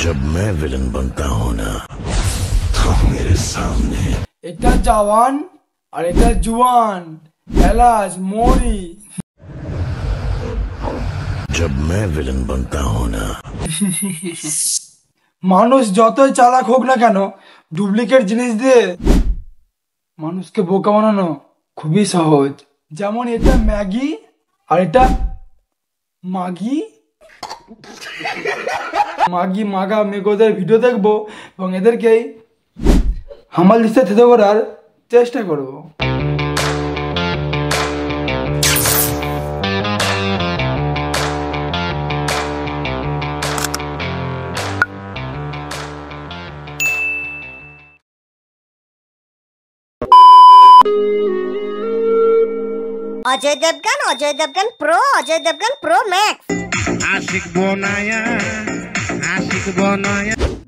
जब मैं विलन बनता हूँ ना तो मेरे सामने এটা জওয়ান আর এটা জুয়ান এলাচ মরি। जब मैं विलन बनता हूँ ना মানুষ যতই চালাক হোক না কেন ডুপ্লিকেট জিনিস দিয়ে মানুষকে বোকা বানানো খুবই সহজ। যেমন এটা ম্যাগি আর এটা মাগি। মাগি মাগা মেঘোদের ভিডিও দেখবো এবং এদেরকেই হামাল দিতে থেতে করার চেষ্টা করবো। अजय देवगन प्रो मैक्स आशिक बनाया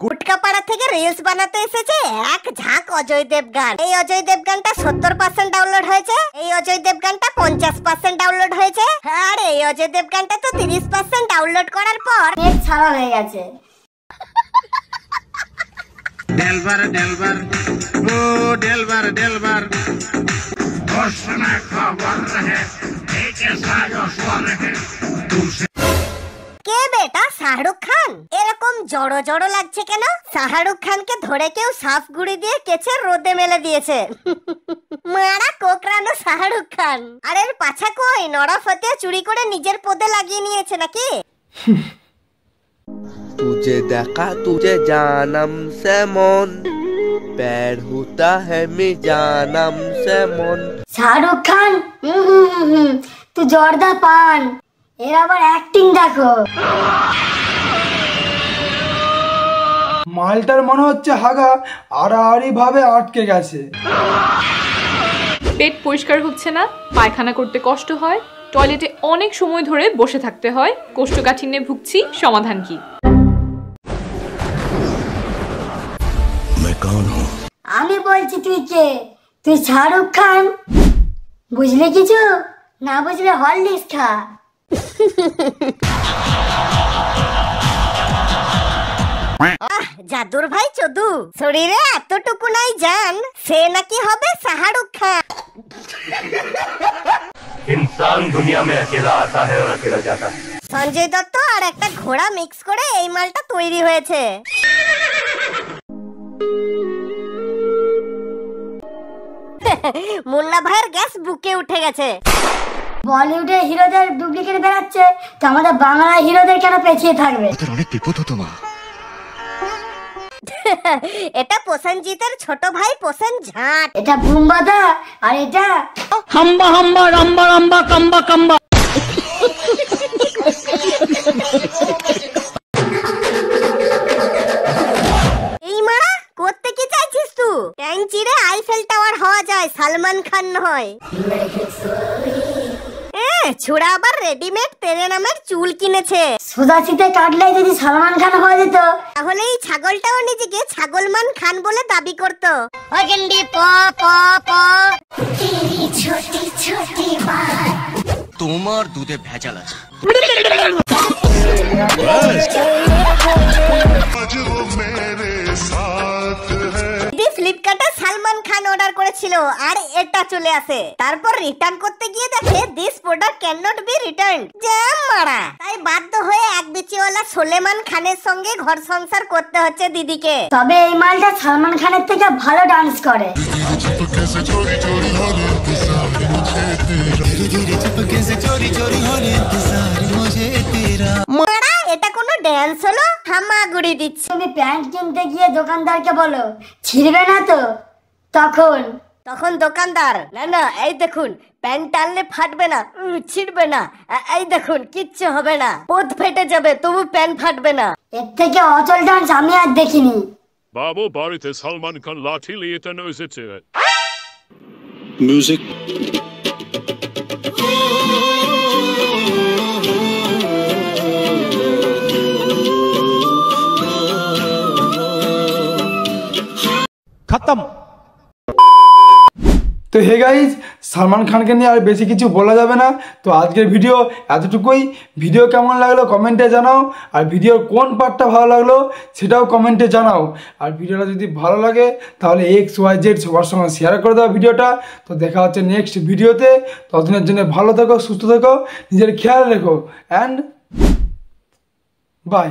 গুটকা পাড়া থেকে রিলস বানাতে এসেছে এক ঝাঁক অজয় দেবগন। এই অজয় দেবগনটা 70% ডাউনলোড হয়েছে, এই অজয় দেবগনটা 50% ডাউনলোড হয়েছে, আর এই অজয় দেবগনটা তো 30% ডাউনলোড করার পর নেট ছাড়া হয়ে গেছে। डेलबर ओ डेलबर घोषणा खबर है एक ऐसा स्वर है तुमसे। কে বেটা শাহরুখ খান? এরকম জড়ো জড়ো লাগছে কেন? শাহরুখ খানকে ধরে কেউ সাফ গুড়ি দিয়ে কেচে রোদে মেলে দিয়েছে। মারা কোকরানো শাহরুখ খান। আর এর পাছা কই নরা ফতে চুরি করে নিজের পদে লাগিয়ে নিয়েছে নাকি? तुझे देखा तुझे जानम से मन पैर होता है मैं जानम से मन। শাহরুখ খান তুই জর্দা পান, এর আবার অ্যাক্টিং দেখো। মালটার মনে হচ্ছে হাগা আড়াআড়ি ভাবে আটকে গেছে। পেট পরিষ্কার হচ্ছে না, পায়খানা করতে কষ্ট হয়, টয়লেটে অনেক সময় ধরে বসে থাকতে হয়, কোষ্ঠকাঠিন্যে ভুগছি, সমাধান কি? मैं कौन हूँ? আমি বলছি তুই কে? তুই শাহরুখ খান। বুঝলি কিছু? না বুঝলে হরলিক্স খা। জাদুর ভাই চদু, শরীরে এতটুকু নাই জান, সে নাকি হবে শাহরুখ খান। इंसान दुनिया में अकेला आता है और अकेला जाता है। সঞ্জয় দত্ত আর একটা ঘোড়া মিক্স করে এই মালটা তৈরি হয়েছে। মুন্না ভাইয়ের গ্যাস বুকে উঠে গেছে। বলিউডের হিরোদের ডুপ্লিকেট বেরাচ্ছে, তো আমাদের বাংলা হিরোদের কেন পেছিয়ে থাকবে? অনেক বিপদ হতো মা। এটা প্রসেনজিতের ছোট ভাই প্রসেনঝাট। এটা বুম্বাদা আর এটা হাম্বা হাম্বা রাম্বা রাম্বা কাম্বা কাম্বা। এই মারা করতে কি চাইছিস তুই? ট্যাং চিরে আইফেল টাওয়ার হওয়া যায়, সালমান খান নয়। ছুড়া আবার রেডিমেড তেরে নামের চুল কিনেছে। সোজাচিতে কাটলে যদি সালমান খান হয়ে যেত তাহলে এই ছাগলটাও নিজেকে ছাগলমান খান বলে দাবি করতো। তোমার দুধে ভেজাল আছে। ফ্লিপকার্টে সালমান খান অর্ডার করেছিল আর এটা চলে আসে, তারপর রিটার্ন করতে গিয়ে দেখে this product can not be return. Jam মারা, তাই বাধ্য হয়ে এক বিচিওয়ালা সোলেমান খানের সঙ্গে ঘর সংসার করতে হচ্ছে দিদিকে। তবে এই মালটা সালমান খানের থেকে ভালো ডান্স করে। মারা, এটা কোনো ড্যান্স হলো? হামাগুড়ি দিচ্ছে। তুমি প্যান্ট কিনতে গিয়ে দোকানদারকে বলো ছিড়বে না তো, তখন দোকানদার না না এই দেখুন প্যান্ট টানলে ফাটবে না, ছিড়বে না, এই দেখুন কিচ্ছু হবে না, পোত ফেটে যাবে তবু প্যান্ট ফাটবে না। এর থেকে অচল ডান্স আমি আর দেখিনি। বাবু বাড়িতে সালমান খান লাঠি নিয়ে এটা এসেছে। म्यूजिक खत्म। तो हे गाइस, সালমান খানকে নিয়ে আর বেশি কিছু বলা যাবে না। তো আজকের ভিডিও এতটুকুই। ভিডিও কেমন লাগলো কমেন্টে জানাও, আর ভিডিওর কোন পার্টটা ভালো লাগলো সেটাও কমেন্টে জানাও। আর ভিডিওটা যদি ভালো লাগে তাহলে XYZ সবার সঙ্গে শেয়ার করে দাও ভিডিওটা। তো দেখা হচ্ছে নেক্সট ভিডিওতে। ততদিনের জন্য ভালো থেকো, সুস্থ থেকো, নিজের খেয়াল রেখো, অ্যান্ড বাই।